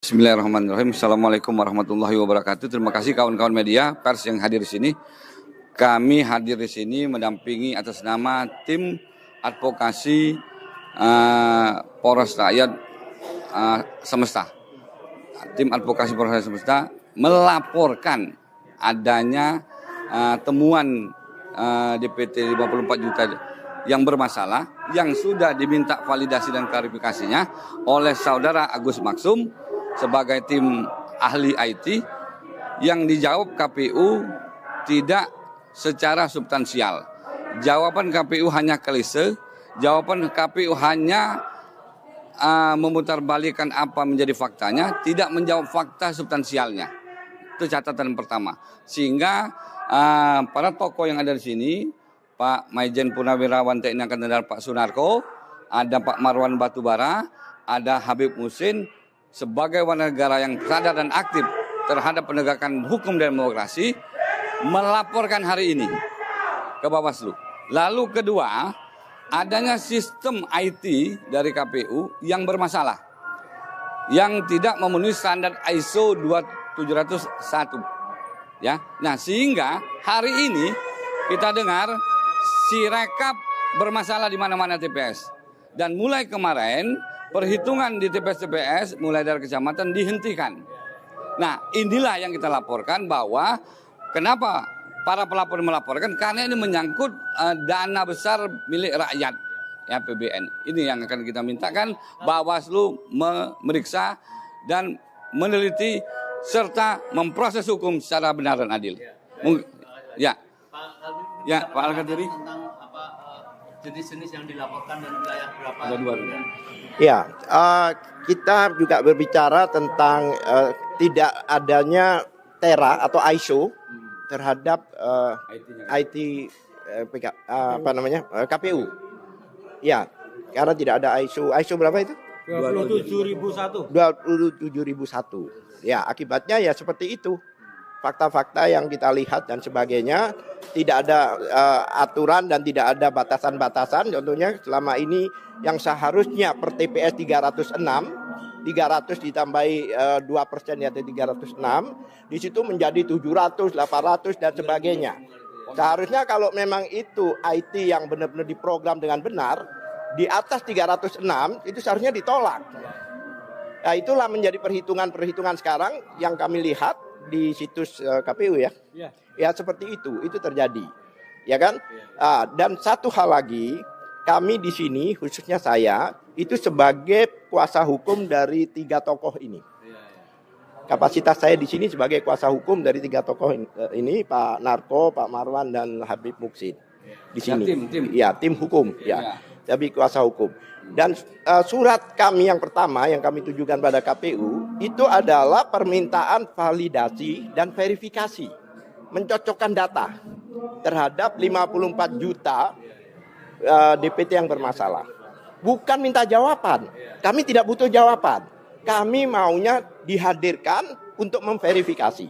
Bismillahirrahmanirrahim. Assalamualaikum warahmatullahi wabarakatuh. Terima kasih kawan-kawan media pers yang hadir di sini. Kami hadir di sini mendampingi atas nama tim advokasi Poros Rakyat Semesta. Tim advokasi Poros Rakyat Semesta melaporkan adanya temuan DPT 54 juta yang bermasalah, yang sudah diminta validasi dan klarifikasinya oleh saudara Agus Maksum sebagai tim ahli IT, yang dijawab KPU tidak secara substansial. Jawaban KPU hanya klise, jawaban KPU hanya memutarbalikkan apa menjadi faktanya, tidak menjawab fakta substansialnya. Itu catatan pertama. Sehingga para tokoh yang ada di sini, Pak Maijen Purnawirawan TNI Angkatan Darat Pak Sunarko, ada Pak Marwan Batubara, ada Habib Muhsin, sebagai warga negara yang sadar dan aktif terhadap penegakan hukum dan demokrasi, melaporkan hari ini ke Bawaslu. Lalu kedua, adanya sistem IT dari KPU yang bermasalah, yang tidak memenuhi standar ISO 2701. Ya, nah sehingga hari ini kita dengar Sirekap bermasalah di mana-mana TPS, dan mulai kemarin perhitungan di TPS-TPS mulai dari kecamatan dihentikan. Nah, inilah yang kita laporkan, bahwa kenapa para pelapor melaporkan, karena ini menyangkut dana besar milik rakyat, ya, PBN. Ini yang akan kita mintakan Bawaslu memeriksa dan meneliti serta memproses hukum secara benar dan adil. Ya, ya, Pak Al-Qadiri. Tentang apa jenis-jenis yang dilaporkan dan wilayah berapa? Ada dua. Ya, kita juga berbicara tentang tidak adanya TERA atau ISO terhadap IT KPU. Ya, karena tidak ada ISO. ISO berapa itu? 27.001. 27.001. Ya, akibatnya ya seperti itu. Fakta-fakta yang kita lihat dan sebagainya, tidak ada aturan dan tidak ada batasan-batasan. Contohnya selama ini yang seharusnya per TPS 306, 300 ditambahi 2% yaitu 306, di situ menjadi 700, 800 dan sebagainya. Seharusnya kalau memang itu IT yang benar-benar diprogram dengan benar, di atas 306 itu seharusnya ditolak. Nah, itulah menjadi perhitungan-perhitungan sekarang yang kami lihat di situs KPU ya. Ya seperti itu terjadi. Ya kan? Dan satu hal lagi, kami di sini khususnya saya itu sebagai kuasa hukum dari 3 tokoh ini. Kapasitas saya di sini sebagai kuasa hukum dari 3 tokoh ini, Pak Narko, Pak Marwan dan Habib Muhsin. Di sini. Ya, tim hukum ya. Tapi kuasa hukum. Dan surat kami yang pertama yang kami tujukan pada KPU itu adalah permintaan validasi dan verifikasi, mencocokkan data terhadap 54 juta DPT yang bermasalah. Bukan minta jawaban. Kami tidak butuh jawaban. Kami maunya dihadirkan untuk memverifikasi.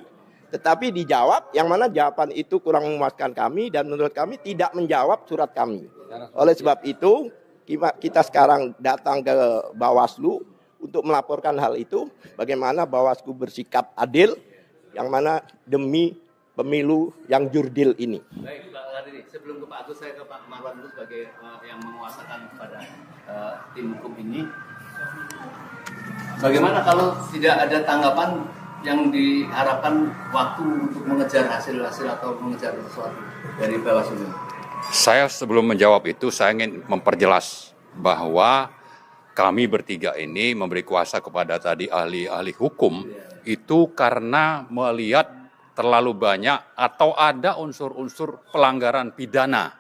Tetapi dijawab, yang mana jawaban itu kurang memuaskan kami dan menurut kami tidak menjawab surat kami. Oleh sebab itu, kita sekarang datang ke Bawaslu untuk melaporkan hal itu, bagaimana Bawaslu bersikap adil, yang mana demi pemilu yang jurdil ini. Baik, Pak Al-Qadiri, sebelum ke Pak Agus, saya ke Pak Marwan dulu sebagai yang menguasakan kepada tim hukum ini. Bagaimana kalau tidak ada tanggapan yang diharapkan waktu untuk mengejar hasil-hasil atau mengejar sesuatu dari Bawaslu? Saya sebelum menjawab itu, saya ingin memperjelas bahwa kami bertiga ini memberi kuasa kepada tadi ahli-ahli hukum itu karena melihat terlalu banyak atau ada unsur-unsur pelanggaran pidana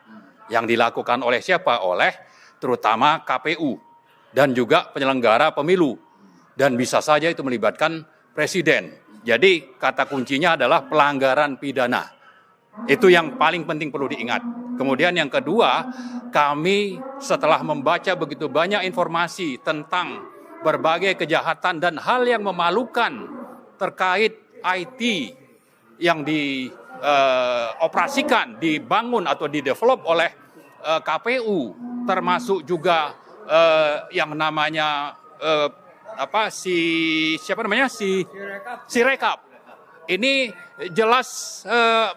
yang dilakukan oleh siapa? Oleh terutama KPU dan juga penyelenggara pemilu, dan bisa saja itu melibatkan presiden. Jadi kata kuncinya adalah pelanggaran pidana. Itu yang paling penting perlu diingat. Kemudian yang kedua, kami setelah membaca begitu banyak informasi tentang berbagai kejahatan dan hal yang memalukan terkait IT yang dioperasikan, dibangun atau didevelop oleh KPU, termasuk juga yang namanya Sirekap. Ini jelas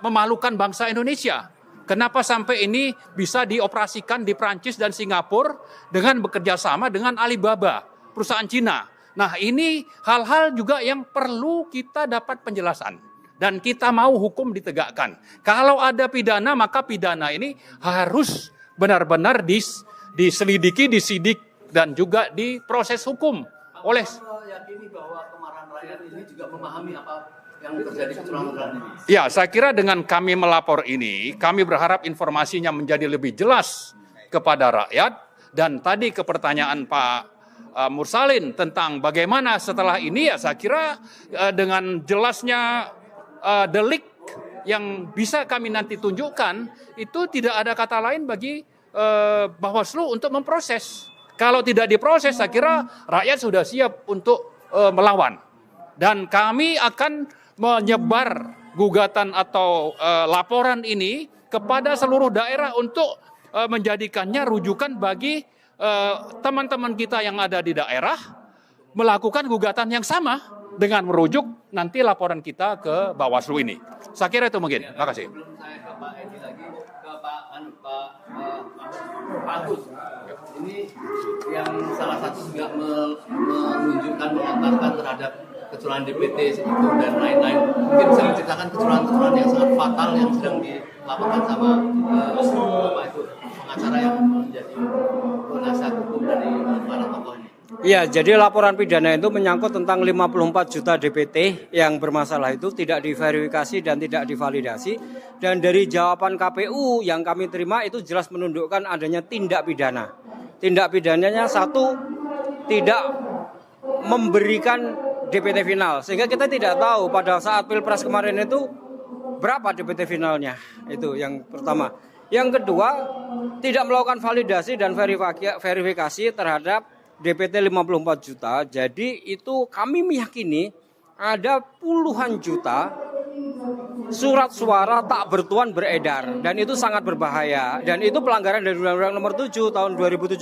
memalukan bangsa Indonesia. Kenapa sampai ini bisa dioperasikan di Prancis dan Singapura dengan bekerja sama dengan Alibaba, perusahaan Cina. Nah, ini hal-hal juga yang perlu kita dapat penjelasan. Dan kita mau hukum ditegakkan. Kalau ada pidana, maka pidana ini harus benar-benar diselidiki, disidik, dan juga diproses hukum. Oleh yakini bahwa kemarahan rakyat ini juga memahami apa yang terjadi kecurangan ini. Ya, saya kira dengan kami melapor ini, kami berharap informasinya menjadi lebih jelas kepada rakyat. Dan tadi ke pertanyaan Pak Mursalin tentang bagaimana setelah ini, ya saya kira dengan jelasnya delik yang bisa kami nanti tunjukkan, itu tidak ada kata lain bagi Bawaslu untuk memproses. Kalau tidak diproses, saya kira rakyat sudah siap untuk melawan. Dan kami akan menyebar gugatan atau laporan ini kepada seluruh daerah untuk menjadikannya rujukan bagi teman-teman kita yang ada di daerah melakukan gugatan yang sama dengan merujuk nanti laporan kita ke Bawaslu ini. Saya kira itu mungkin. Terima kasih. Sebelum saya ke Pak Edi lagi, ke Pak Agus. Ini yang salah satu juga menunjukkan, mengatakan terhadap kecurangan DPT itu dan lain-lain. Mungkin bisa menceritakan kecurangan-kecurangan yang sangat fatal yang sedang dilakukan sama pengacara yang menjadi penasihat hukum dari para tokoh ini. Iya, jadi laporan pidana itu menyangkut tentang 54 juta DPT yang bermasalah itu tidak diverifikasi dan tidak divalidasi. Dan dari jawaban KPU yang kami terima itu jelas menunjukkan adanya tindak pidana. Tindak pidananya satu, tidak memberikan DPT final. Sehingga kita tidak tahu pada saat Pilpres kemarin itu berapa DPT finalnya. Itu yang pertama. Yang kedua, tidak melakukan validasi dan verifikasi terhadap DPT 54 juta. Jadi itu kami meyakini ada puluhan juta surat suara tak bertuan beredar. Dan itu sangat berbahaya. Dan itu pelanggaran dari Undang-Undang Nomor 7 tahun 2017.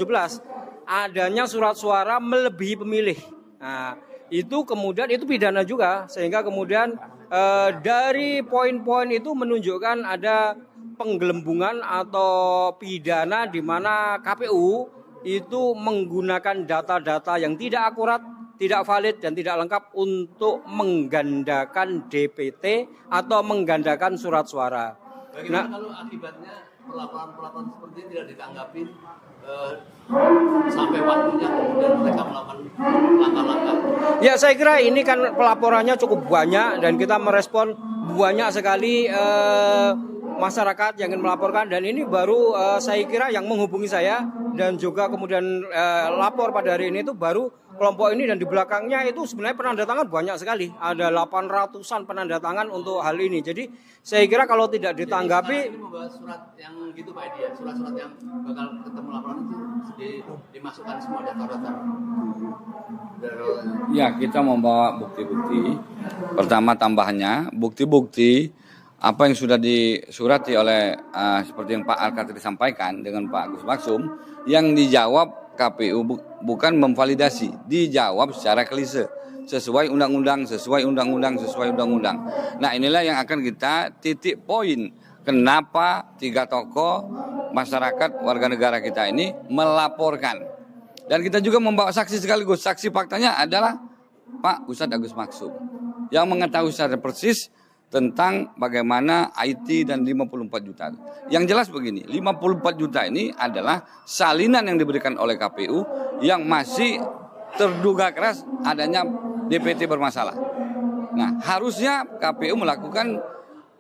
Adanya surat suara melebihi pemilih. Nah, itu kemudian itu pidana juga. Sehingga kemudian dari poin-poin itu menunjukkan ada penggelembungan atau pidana di mana KPU itu menggunakan data-data yang tidak akurat, tidak valid dan tidak lengkap untuk menggandakan DPT atau menggandakan surat suara. Bagaimana kalau akibatnya pelaporan-pelaporan seperti ini tidak ditanggapi sampai waktunya kemudian mereka melakukan langkah-langkah? Ya, saya kira ini kan pelaporannya cukup banyak dan kita merespon banyak sekali masyarakat yang ingin melaporkan, dan ini baru saya kira yang menghubungi saya dan juga kemudian lapor pada hari ini itu baru kelompok ini, dan di belakangnya itu sebenarnya penanda tangan banyak sekali, ada 800-an penanda tangan untuk hal ini. Jadi saya kira kalau tidak ditanggapi, ini membawa surat yang gitu Pak Edi ya, surat-surat yang bakal ketemu laporan itu dimasukkan semua data-data. Ya, kita membawa bukti-bukti. Pertama tambahannya bukti-bukti apa yang sudah disurati oleh seperti yang Pak Alkatiri sampaikan dengan Pak Agus Maksum, yang dijawab KPU bukan memvalidasi, dijawab secara klise, sesuai undang-undang, sesuai undang-undang, sesuai undang-undang. Nah, inilah yang akan kita titik poin kenapa 3 tokoh masyarakat warga negara kita ini melaporkan. Dan kita juga membawa saksi sekaligus. Saksi faktanya adalah Pak Ustadz Agus Maksum yang mengetahui secara persis tentang bagaimana IT dan 54 juta. Yang jelas begini, 54 juta ini adalah salinan yang diberikan oleh KPU yang masih terduga keras adanya DPT bermasalah. Nah, harusnya KPU melakukan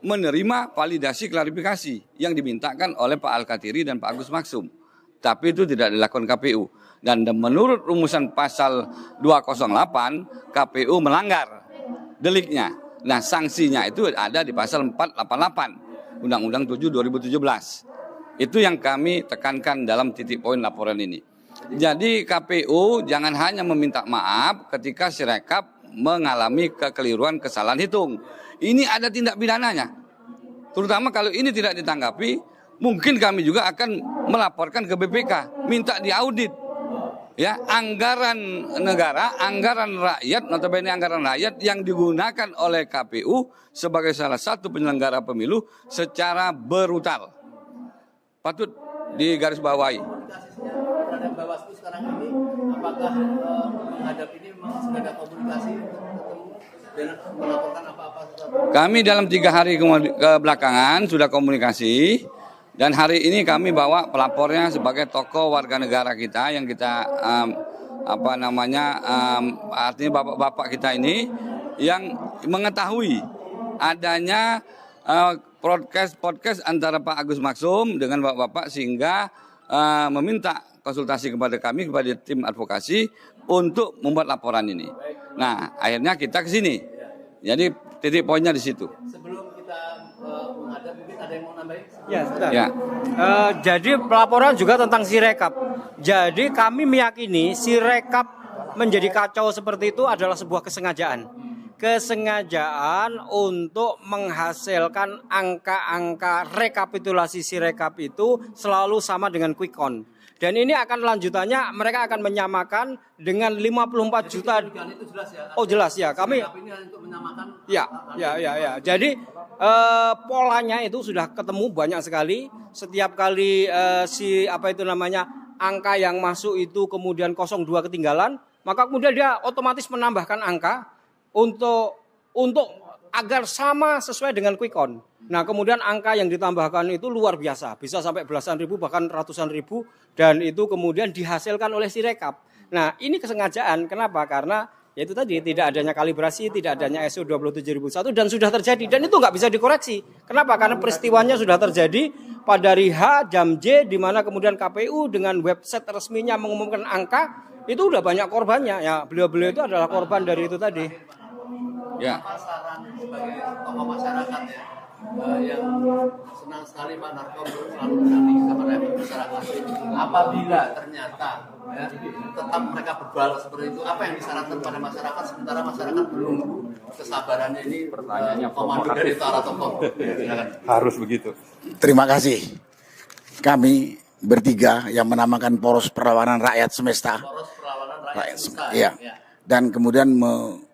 menerima validasi klarifikasi yang dimintakan oleh Pak Alkatiri dan Pak Agus Maksum. Tapi itu tidak dilakukan KPU. Dan menurut rumusan pasal 208, KPU melanggar deliknya. Nah, sanksinya itu ada di pasal 488 Undang-Undang 7 2017. Itu yang kami tekankan dalam titik poin laporan ini. Jadi KPU jangan hanya meminta maaf ketika Sirekap mengalami kekeliruan kesalahan hitung. Ini ada tindak pidananya. Terutama kalau ini tidak ditanggapi, mungkin kami juga akan melaporkan ke BPK, minta diaudit. ya anggaran negara, anggaran rakyat, notabene anggaran rakyat yang digunakan oleh KPU sebagai salah satu penyelenggara pemilu secara brutal. Patut digarisbawahi. Komunikasinya terhadap Bawaslu sekarang ini, apakah menghadap ini memang sudah ada komunikasi untuk ketemu dan melaporkan apa-apa sesuatu? Kami dalam 3 hari belakangan sudah komunikasi. Dan hari ini kami bawa pelapornya sebagai tokoh warga negara kita yang kita artinya bapak-bapak kita ini yang mengetahui adanya podcast antara Pak Agus Maksum dengan bapak-bapak sehingga meminta konsultasi kepada kami, kepada tim advokasi untuk membuat laporan ini. Nah, akhirnya kita ke sini. Jadi titik poinnya di situ. Sebelum kita menghadap, mungkin ada yang mau nambahin? Ya, sebentar. Ya. Jadi pelaporan juga tentang Sirekap. Jadi kami meyakini Sirekap menjadi kacau seperti itu adalah sebuah kesengajaan. Kesengajaan untuk menghasilkan angka-angka rekapitulasi Sirekap itu selalu sama dengan quick count. Dan ini akan lanjutannya mereka akan menyamakan dengan 54 juta. Itu jelas ya. Oh jelas ya, kami Tapi ini untuk menyamakan. Ya. Jadi polanya itu sudah ketemu banyak sekali. Setiap kali angka yang masuk itu kemudian 02 ketinggalan, maka kemudian dia otomatis menambahkan angka untuk agar sama sesuai dengan quick count. Nah, kemudian angka yang ditambahkan itu luar biasa, bisa sampai belasan ribu bahkan ratusan ribu, dan itu kemudian dihasilkan oleh Sirekap. Nah, ini kesengajaan. Kenapa? Karena yaitu tadi tidak adanya kalibrasi, tidak adanya ISO 27001 dan sudah terjadi dan itu nggak bisa dikoreksi. Kenapa? Karena peristiwanya sudah terjadi pada hari H jam J di mana kemudian KPU dengan website resminya mengumumkan angka itu udah banyak korbannya. Ya, beliau-beliau itu adalah korban dari itu tadi. Ya. Apa saran sebagai tokoh masyarakat ya, yang senang sekali Pak Narkom selalu berani kepada masyarakat. Apabila ternyata ya, tetap mereka berbalas seperti itu, apa yang disarankan pada masyarakat sementara masyarakat belum kesabarannya ini? Pertanyaannya komando dari para tokoh. Harus begitu. Terima kasih. Kami bertiga yang menamakan Poros Perlawanan Rakyat Semesta. Poros Perlawanan Rakyat Semesta. Iya. Dan kemudian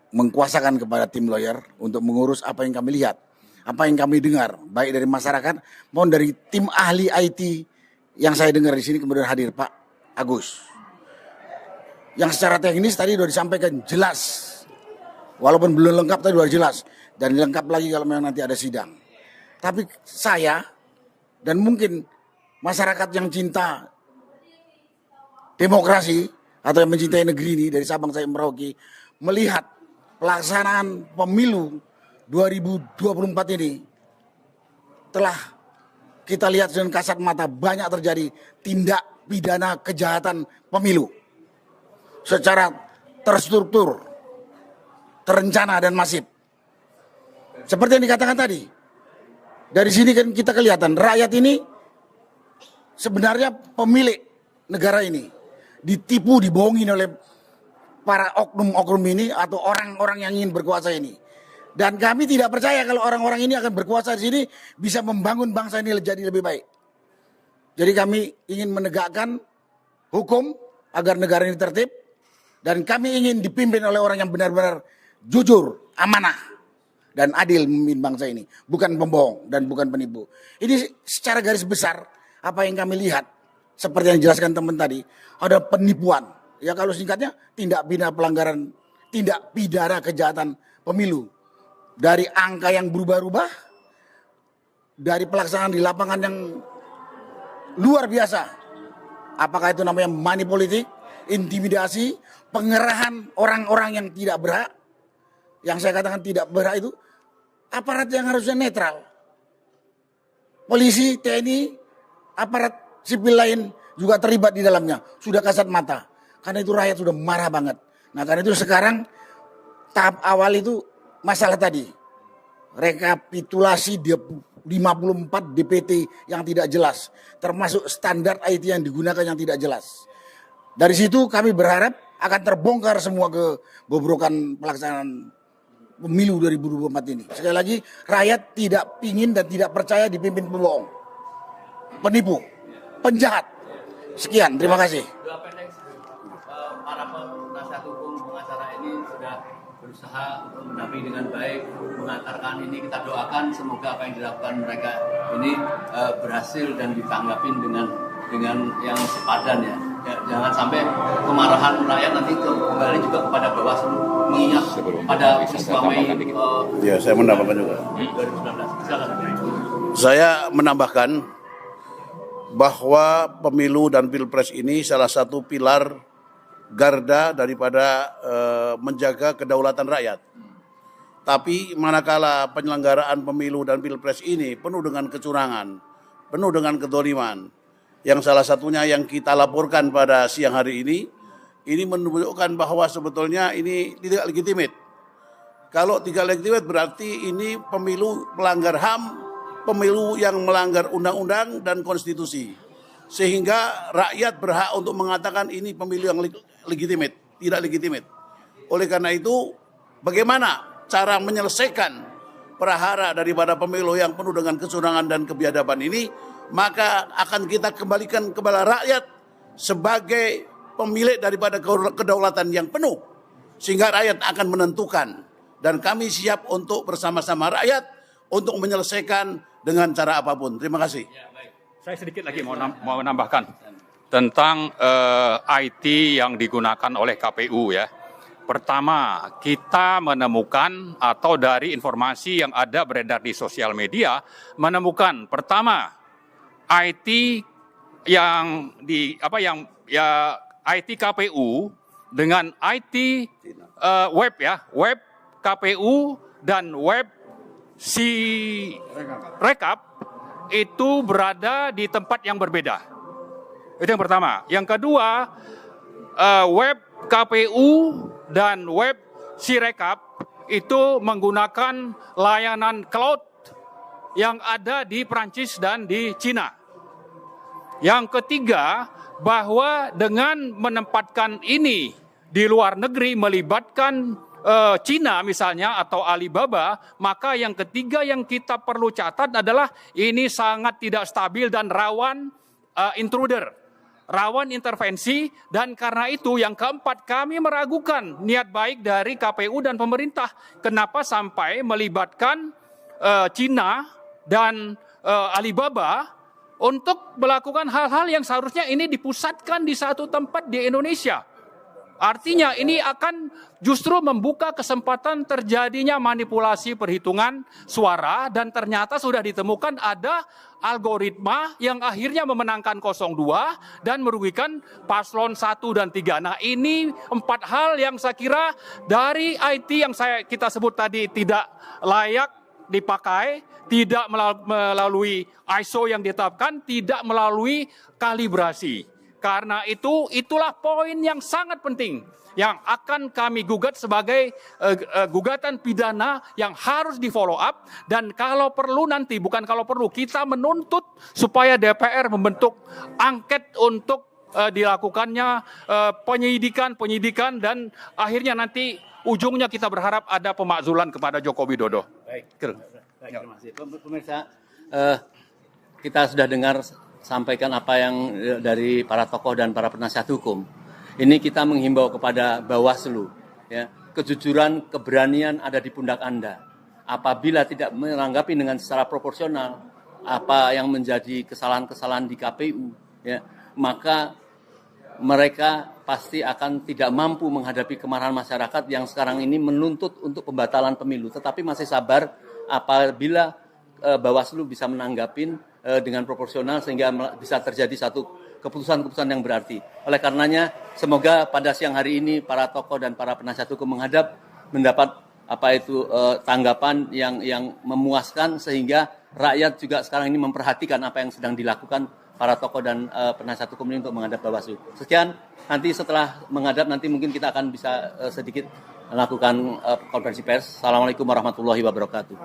mengkuasakan kepada tim lawyer untuk mengurus apa yang kami lihat, apa yang kami dengar, baik dari masyarakat maupun dari tim ahli IT yang saya dengar di sini kemudian hadir Pak Agus. Yang secara teknis tadi sudah disampaikan jelas, walaupun belum lengkap tadi sudah jelas dan lengkap lagi kalau memang nanti ada sidang. Tapi saya dan mungkin masyarakat yang cinta demokrasi atau yang mencintai negeri ini dari Sabang sampai Merauke melihat pelaksanaan pemilu 2024 ini telah kita lihat dengan kasat mata banyak terjadi tindak pidana kejahatan pemilu secara terstruktur, terencana dan masif. Seperti yang dikatakan tadi, dari sini kan kita kelihatan rakyat ini sebenarnya pemilik negara ini ditipu, dibohongin oleh para oknum-oknum ini atau orang-orang yang ingin berkuasa ini. Dan kami tidak percaya kalau orang-orang ini akan berkuasa di sini bisa membangun bangsa ini jadi lebih baik. Jadi kami ingin menegakkan hukum agar negara ini tertib dan kami ingin dipimpin oleh orang yang benar-benar jujur, amanah dan adil memimpin bangsa ini, bukan pembohong dan bukan penipu. Ini secara garis besar apa yang kami lihat seperti yang dijelaskan teman tadi, ada penipuan. Ya kalau singkatnya tindak pidana kejahatan pemilu. Dari angka yang berubah-ubah, dari pelaksanaan di lapangan yang luar biasa. Apakah itu namanya money politik, intimidasi, pengerahan orang-orang yang tidak berhak. Yang saya katakan tidak berhak itu aparat yang harusnya netral. Polisi, TNI, aparat sipil lain juga terlibat di dalamnya. Sudah kasat mata. Karena itu rakyat sudah marah banget. Nah karena itu sekarang tahap awal itu masalah tadi. Rekapitulasi 54 DPT yang tidak jelas. Termasuk standar IT yang digunakan yang tidak jelas. Dari situ kami berharap akan terbongkar semua kebobrokan pelaksanaan pemilu 2024 ini. Sekali lagi rakyat tidak ingin dan tidak percaya dipimpin pembohong, penipu, penjahat. Sekian, terima kasih. berusaha untuk mendampingi dengan baik, mengantarkan ini. Kita doakan semoga apa yang dilakukan mereka ini berhasil dan ditanggapi dengan yang sepadan ya. Jangan sampai kemarahan rakyat nanti kembali juga kepada Bawaslu, mengingat pada peristiwa Mei Ya, saya menambahkan juga. 2019. Silakan. Saya menambahkan bahwa pemilu dan pilpres ini salah satu pilar garda daripada menjaga kedaulatan rakyat. Tapi manakala penyelenggaraan pemilu dan pilpres ini penuh dengan kecurangan, penuh dengan kedoliman, yang salah satunya yang kita laporkan pada siang hari ini menunjukkan bahwa sebetulnya ini tidak legitimit. Kalau tidak legitimit berarti ini pemilu melanggar HAM, pemilu yang melanggar undang-undang dan konstitusi. Sehingga rakyat berhak untuk mengatakan ini pemilu yang legitimit, tidak legitimit. Oleh karena itu, bagaimana cara menyelesaikan prahara daripada pemilu yang penuh dengan kecurangan dan kebiadaban ini, maka akan kita kembalikan kepada rakyat sebagai pemilik daripada kedaulatan yang penuh. Sehingga rakyat akan menentukan. Dan kami siap untuk bersama-sama rakyat untuk menyelesaikan dengan cara apapun. Terima kasih. Saya sedikit lagi mau menambahkan tentang IT yang digunakan oleh KPU ya. Pertama, kita menemukan atau dari informasi yang ada beredar di sosial media menemukan pertama IT yang IT KPU dengan IT web web KPU dan web Rekap itu berada di tempat yang berbeda. Itu yang pertama. Yang kedua, web KPU dan web Sirekap itu menggunakan layanan cloud yang ada di Prancis dan di Cina. Yang ketiga, bahwa dengan menempatkan ini di luar negeri melibatkan Cina misalnya atau Alibaba, maka yang ketiga yang kita perlu catat adalah ini sangat tidak stabil dan rawan intruder, rawan intervensi, dan karena itu yang keempat kami meragukan niat baik dari KPU dan pemerintah. Kenapa sampai melibatkan Cina dan Alibaba untuk melakukan hal-hal yang seharusnya ini dipusatkan di satu tempat di Indonesia. Artinya ini akan justru membuka kesempatan terjadinya manipulasi perhitungan suara dan ternyata sudah ditemukan ada algoritma yang akhirnya memenangkan 02 dan merugikan paslon 1 dan 3. Nah, ini 4 hal yang saya kira dari IT yang kita sebut tadi tidak layak dipakai, tidak melalui ISO yang ditetapkan, tidak melalui kalibrasi. Karena itulah poin yang sangat penting yang akan kami gugat sebagai gugatan pidana yang harus di follow up, dan kalau perlu nanti, bukan kalau perlu, kita menuntut supaya DPR membentuk angket untuk dilakukannya penyidikan dan akhirnya nanti ujungnya kita berharap ada pemakzulan kepada Joko Widodo. Baik, terima kasih. Pemirsa, kita sudah dengar sampaikan apa yang dari para tokoh dan para penasihat hukum. Ini kita menghimbau kepada Bawaslu, ya, kejujuran, keberanian ada di pundak Anda. Apabila tidak menanggapi dengan secara proporsional apa yang menjadi kesalahan-kesalahan di KPU, ya, maka mereka pasti akan tidak mampu menghadapi kemarahan masyarakat yang sekarang ini menuntut untuk pembatalan pemilu. Tetapi masih sabar apabila Bawaslu bisa menanggapin dengan proporsional sehingga bisa terjadi satu keputusan-keputusan yang berarti. Oleh karenanya, semoga pada siang hari ini para tokoh dan para penasihat hukum mendapat tanggapan yang memuaskan sehingga rakyat juga sekarang ini memperhatikan apa yang sedang dilakukan para tokoh dan penasihat hukum ini untuk menghadap Bawaslu. Sekian, nanti setelah menghadap nanti mungkin kita akan bisa sedikit melakukan konferensi pers. Assalamualaikum warahmatullahi wabarakatuh.